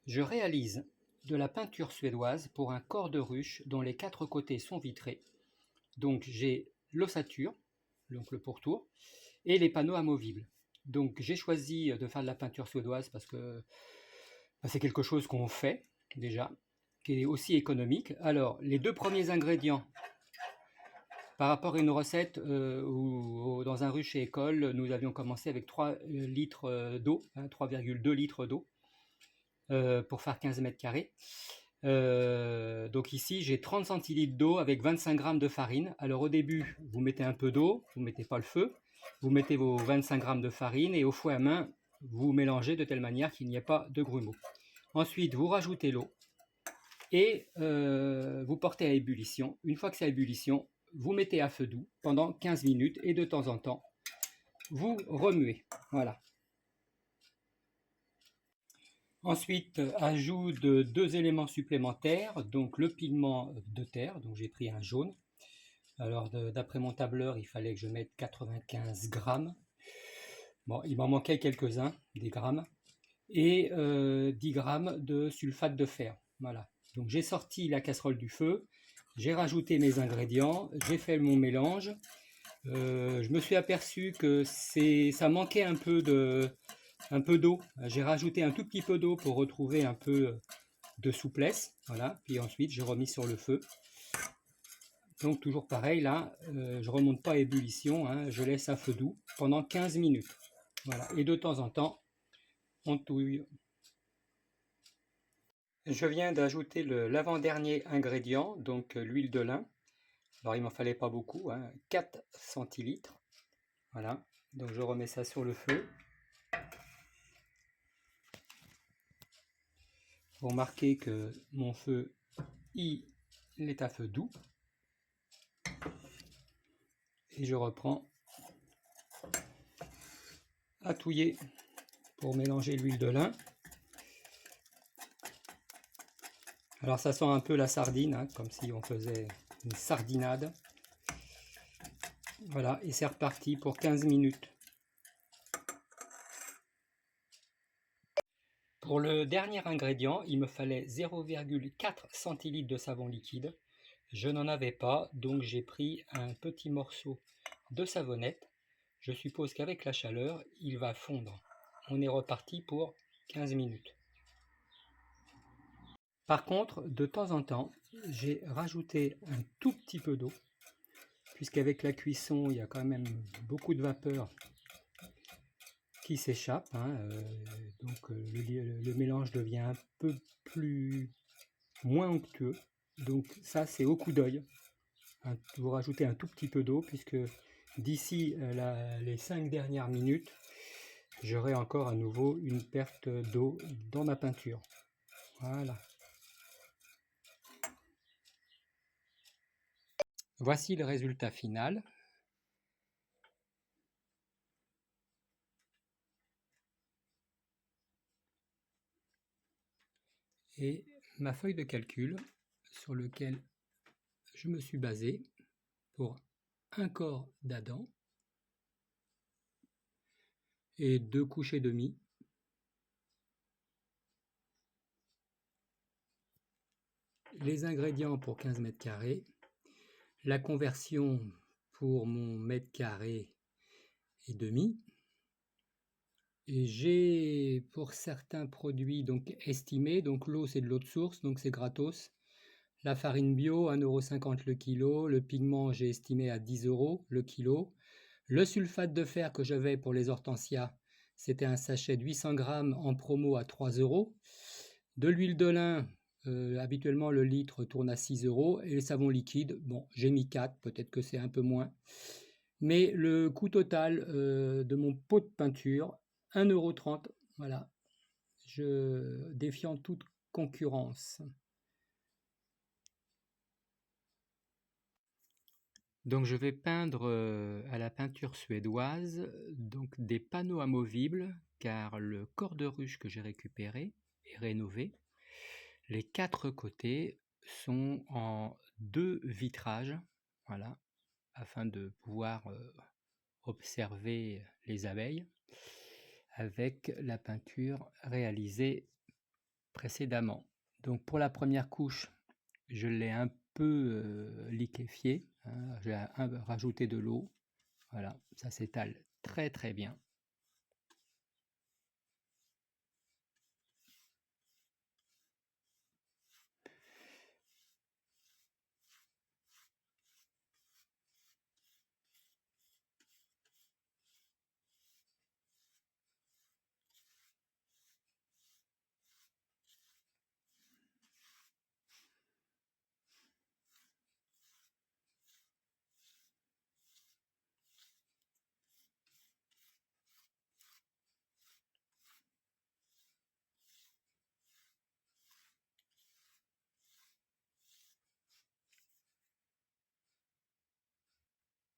Je réalise de la peinture suédoise pour un corps de ruche dont les 4 côtés sont vitrés. Donc j'ai l'ossature, donc le pourtour, et les panneaux amovibles. Donc j'ai choisi de faire de la peinture suédoise parce que c'est quelque chose qu'on fait déjà, qui est aussi économique. Alors les 2 premiers ingrédients par rapport à une recette où dans un ruche chez École, nous avions commencé avec 3 litres d'eau, 3,2 litres d'eau pour faire 15 mètres carrés. Donc ici, j'ai 30 centilitres d'eau avec 25 grammes de farine. Alors au début, vous mettez un peu d'eau, vous ne mettez pas le feu, vous mettez vos 25 grammes de farine et au fouet à main, vous mélangez de telle manière qu'il n'y ait pas de grumeaux. Ensuite, vous rajoutez l'eau et vous portez à ébullition. Une fois que c'est à ébullition, vous mettez à feu doux pendant 15 minutes et de temps en temps, vous remuez. Voilà. Ensuite, ajout de 2 éléments supplémentaires, donc le pigment de terre, donc j'ai pris un jaune. Alors d'après mon tableur, il fallait que je mette 95 grammes. Bon, il m'en manquait quelques-uns, des grammes. Et 10 grammes de sulfate de fer. Voilà. Donc j'ai sorti la casserole du feu, j'ai rajouté mes ingrédients, j'ai fait mon mélange. Je me suis aperçu que ça manquait un peu d'eau. J'ai rajouté un tout petit peu d'eau pour retrouver un peu de souplesse. Voilà. Puis ensuite, j'ai remis sur le feu. Donc toujours pareil, là, je remonte pas à ébullition, hein, je laisse à feu doux pendant 15 minutes. Voilà. Et de temps en temps, on touille. Je viens d'ajouter l'avant-dernier ingrédient, donc l'huile de lin. Alors il m'en fallait pas beaucoup, hein, 4 centilitres. Voilà. Donc je remets ça sur le feu. Vous remarquez que mon feu, il est à feu doux. Et je reprends à touiller pour mélanger l'huile de lin. Alors ça sent un peu la sardine, hein, comme si on faisait une sardinade. Voilà, et c'est reparti pour 15 minutes. Pour le dernier ingrédient, il me fallait 0,4 centilitres de savon liquide. Je n'en avais pas, donc j'ai pris un petit morceau de savonnette. Je suppose qu'avec la chaleur, il va fondre. On est reparti pour 15 minutes. Par contre, de temps en temps, j'ai rajouté un tout petit peu d'eau, puisqu'avec la cuisson, il y a quand même beaucoup de vapeur qui s'échappe, hein, donc le mélange devient un peu moins onctueux. Donc ça, c'est au coup d'œil. Vous rajoutez un tout petit peu d'eau, puisque d'ici les 5 dernières minutes, j'aurai encore à nouveau une perte d'eau dans ma peinture. Voilà. Voici le résultat final. Et ma feuille de calcul sur lequel je me suis basé pour un corps d'Adam et 2 couches et demie. Les ingrédients pour 15 mètres carrés, la conversion pour mon mètre carré et demi. Et j'ai pour certains produits donc estimé, donc l'eau c'est de l'eau de source, donc c'est gratos. La farine bio, 1,50 € le kilo. Le pigment, j'ai estimé à 10 € le kilo. Le sulfate de fer que j'avais pour les hortensias, c'était un sachet de 800 grammes en promo à 3 €. De l'huile de lin, habituellement le litre tourne à 6 €. Et le savon liquide, bon, j'ai mis 4, peut-être que c'est un peu moins. Mais le coût total de mon pot de peinture, 1,30 €. Voilà, je défiant toute concurrence. Donc je vais peindre à la peinture suédoise donc des panneaux amovibles, car le corps de ruche que j'ai récupéré est rénové. Les 4 côtés sont en 2 vitrages, voilà, afin de pouvoir observer les abeilles avec la peinture réalisée précédemment. Donc pour la première couche, je l'ai un peu liquéfié, hein, j'ai rajouté de l'eau. Voilà, ça s'étale très très bien.